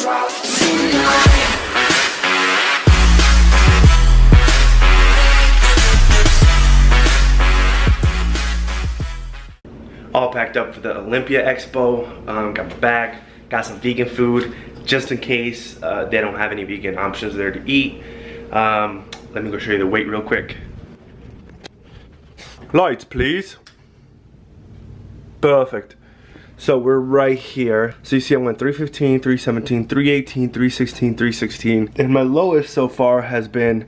drop tonight. All packed up for the Olympia Expo. Got my bag, got some vegan food just in case they don't have any vegan options there to eat. Let me go show you the weight real quick. Lights, please. Perfect. So we're right here. So you see I went 315, 317, 318, 316, 316. And my lowest so far has been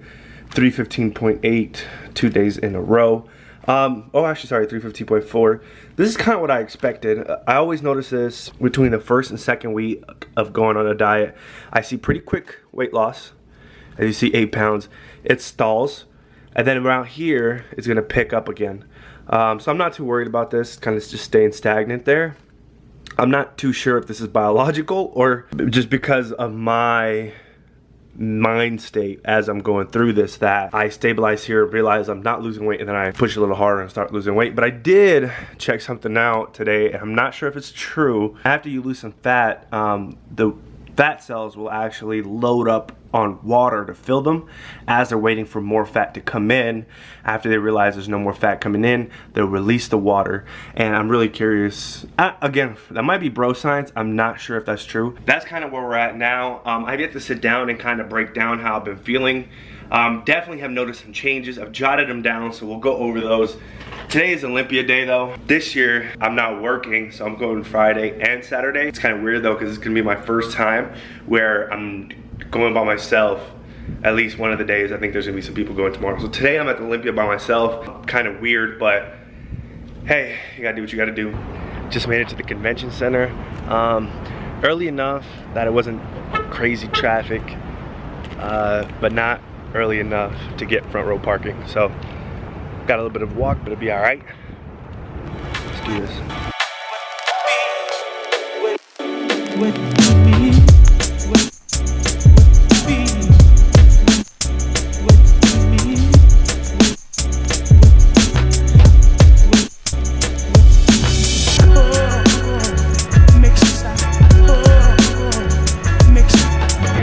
315.8 2 days in a row. Oh, actually, sorry, 315.4. This is kind of what I expected. I always notice this between the first and second week of going on a diet. I see pretty quick weight loss. As you see, 8 pounds. It stalls. And then around here, it's going to pick up again. So I'm not too worried about this. Kind of just staying stagnant there. I'm not too sure if this is biological or just because of my mind state as I'm going through this, that I stabilize here, realize I'm not losing weight, and then I push a little harder and start losing weight. But I did check something out today, and I'm not sure if it's true. After you lose some fat, the fat cells will actually load up on water to fill them as they're waiting for more fat to come in. After they realize there's no more fat coming in, they'll release the water. And I'm really curious. Again, that might be bro science. I'm not sure if that's true. That's kind of where we're at now. I've yet to sit down and kind of break down how I've been feeling. Definitely have noticed some changes. I've jotted them down, so we'll go over those. Today is Olympia Day though. This year, I'm not working, so I'm going Friday and Saturday. It's kind of weird though, because it's gonna be my first time where I'm going by myself. At least one of the days. I think there's gonna be some people going tomorrow. So today I'm at the Olympia by myself. Kind of weird, but hey, you gotta do what you gotta do. Just made it to the convention center. Early enough that it wasn't crazy traffic, but not early enough to get front row parking. So got a little bit of walk, but it'll be all right. Let's do this.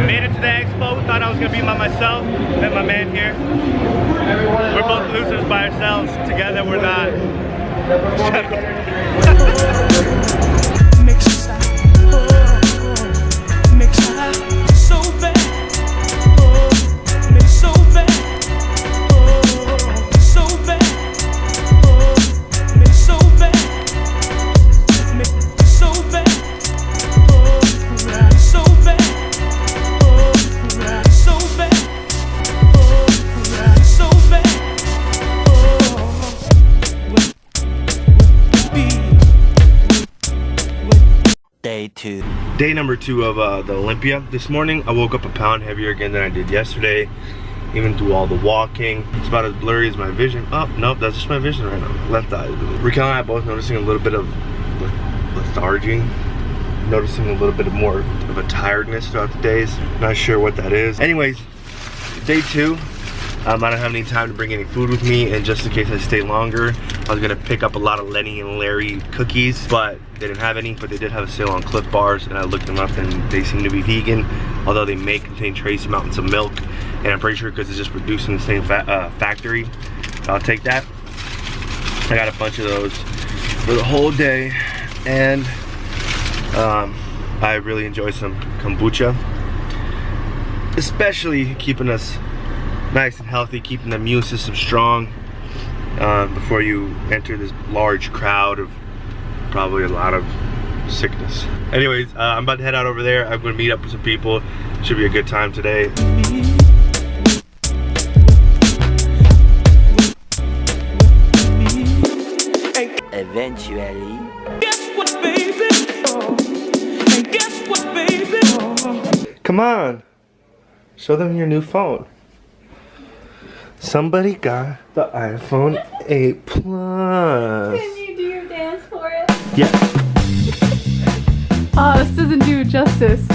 Made it to the expo. Thought I was gonna be by myself. Met my man here. We're both losers by ourselves. Together we're not. Day number 2 of the Olympia. This morning I woke up a pound heavier again than I did yesterday, even through all the walking. It's about as blurry as my vision. Oh, nope, that's just my vision right now. Left eye. Raquel and I are both noticing a little bit of lethargy, noticing a little bit of more of a tiredness throughout the days. Not sure what that is. Anyways, day 2. I don't have any time to bring any food with me, and just in case I stay longer, I was gonna pick up a lot of Lenny and Larry cookies, but they didn't have any. But they did have a sale on Cliff Bars, and I looked them up, and they seem to be vegan, although they may contain trace amounts of milk, and I'm pretty sure because it's just produced in the same factory. So I'll take that. I got a bunch of those for the whole day, and I really enjoy some kombucha, especially keeping us nice and healthy, keeping the immune system strong before you enter this large crowd of probably a lot of sickness. Anyways, I'm about to head out over there. I'm going to meet up with some people. Should be a good time today. Eventually. Guess what, baby? Oh. Guess what, baby? Oh. Come on, show them your new phone. Somebody got the iPhone 8 Plus. Can you do your dance for it? Yeah. Oh, this doesn't do it justice.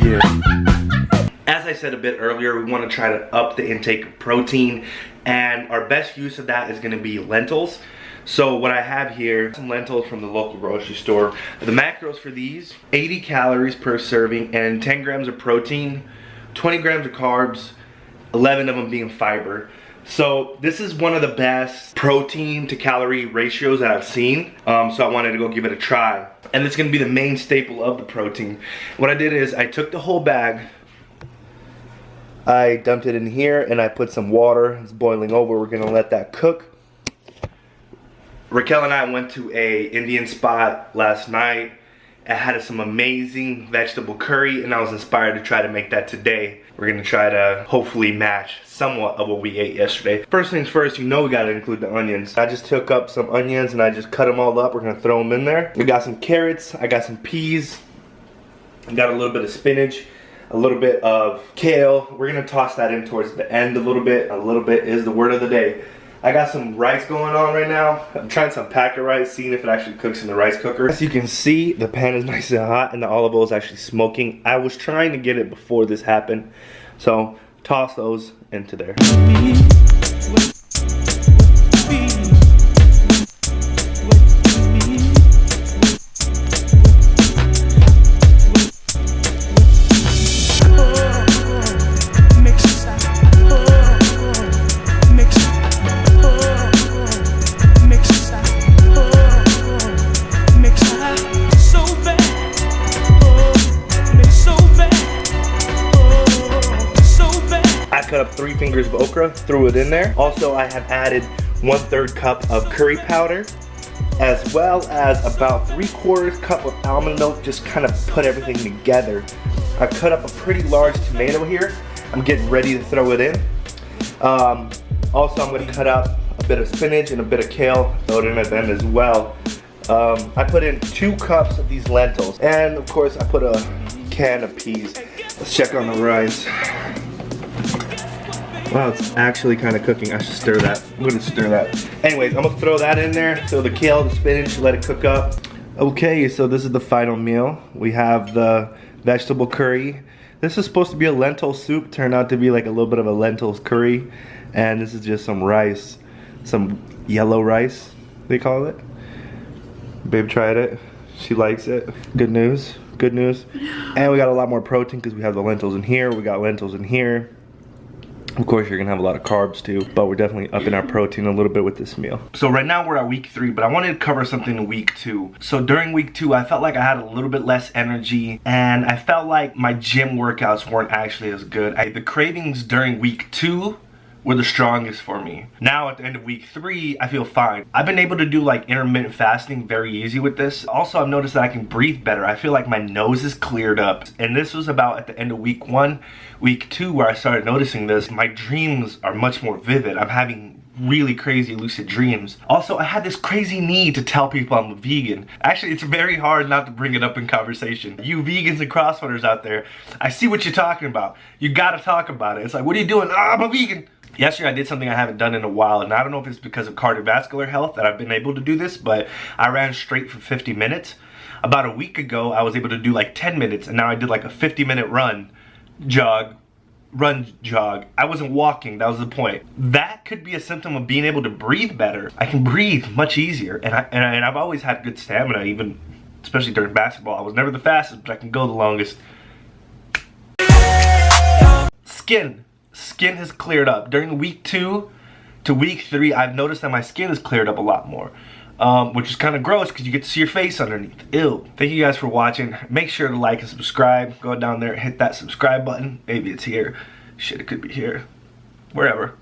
Yeah. As I said a bit earlier, we want to try to up the intake of protein, and our best use of that is going to be lentils. So what I have here, some lentils from the local grocery store. The macros for these, 80 calories per serving and 10 grams of protein, 20 grams of carbs, 11 of them being fiber. So this is one of the best protein to calorie ratios that I've seen. So I wanted to go give it a try. And it's gonna be the main staple of the protein. What I did is I took the whole bag, I dumped it in here, and I put some water. It's boiling over. We're gonna let that cook. Raquel and I went to a Indian spot last night. It had some amazing vegetable curry, and I was inspired to try to make that today. We're gonna try to hopefully match somewhat of what we ate yesterday. First things first, you know we gotta include the onions. I just took up some onions and I just cut them all up. We're gonna throw them in there. We got some carrots, I got some peas, I got a little bit of spinach, a little bit of kale. We're gonna toss that in towards the end a little bit. A little bit is the word of the day. I got some rice going on right now. I'm trying some packet rice, seeing if it actually cooks in the rice cooker. As you can see, the pan is nice and hot and the olive oil is actually smoking. I was trying to get it before this happened. So toss those into there. Cut up 3 fingers of okra, threw it in there. Also, I have added 1/3 cup of curry powder, as well as about 3/4 cup of almond milk. Just kind of put everything together. I cut up a pretty large tomato here. I'm getting ready to throw it in. Also, I'm going to cut up a bit of spinach and a bit of kale, throw it in at the end as well. I put in 2 cups of these lentils, and of course, I put a can of peas. Let's check on the rice. Wow, it's actually kind of cooking. I should stir that. I'm gonna stir that. Anyways, I'm gonna throw that in there. So the kale, the spinach, let it cook up. Okay, so this is the final meal. We have the vegetable curry. This is supposed to be a lentil soup. Turned out to be like a little bit of a lentils curry. And this is just some rice. Some yellow rice, they call it. Babe tried it. She likes it. Good news. Good news. And we got a lot more protein because we have the lentils in here. We got lentils in here. Of course, you're gonna have a lot of carbs too, but we're definitely upping our protein a little bit with this meal. So right now we're at week 3, but I wanted to cover something in week 2. So during week 2, I felt like I had a little bit less energy, and I felt like my gym workouts weren't actually as good. The cravings during week 2 were the strongest for me. Now at the end of week 3, I feel fine. I've been able to do like intermittent fasting very easy with this. Also, I've noticed that I can breathe better. I feel like my nose is cleared up. And this was about at the end of week 1. Week 2, where I started noticing this, my dreams are much more vivid. I'm having really crazy lucid dreams. Also, I had this crazy need to tell people I'm a vegan. Actually, it's very hard not to bring it up in conversation. You vegans and CrossFitters out there, I see what you're talking about. You gotta talk about it. It's like, what are you doing? I'm a vegan. Yesterday I did something I haven't done in a while, and I don't know if it's because of cardiovascular health that I've been able to do this, but I ran straight for 50 minutes. About a week ago, I was able to do like 10 minutes, and now I did like a 50-minute run, jog. I wasn't walking, that was the point. That could be a symptom of being able to breathe better. I can breathe much easier, and I've always had good stamina, even especially during basketball. I was never the fastest, but I can go the longest. Skin has cleared up. During week 2 to week 3, I've noticed that my skin has cleared up a lot more. Which is kind of gross because you get to see your face underneath. Ew. Thank you guys for watching. Make sure to like and subscribe. Go down there, hit that subscribe button. Maybe it's here. Shit, it could be here. Wherever.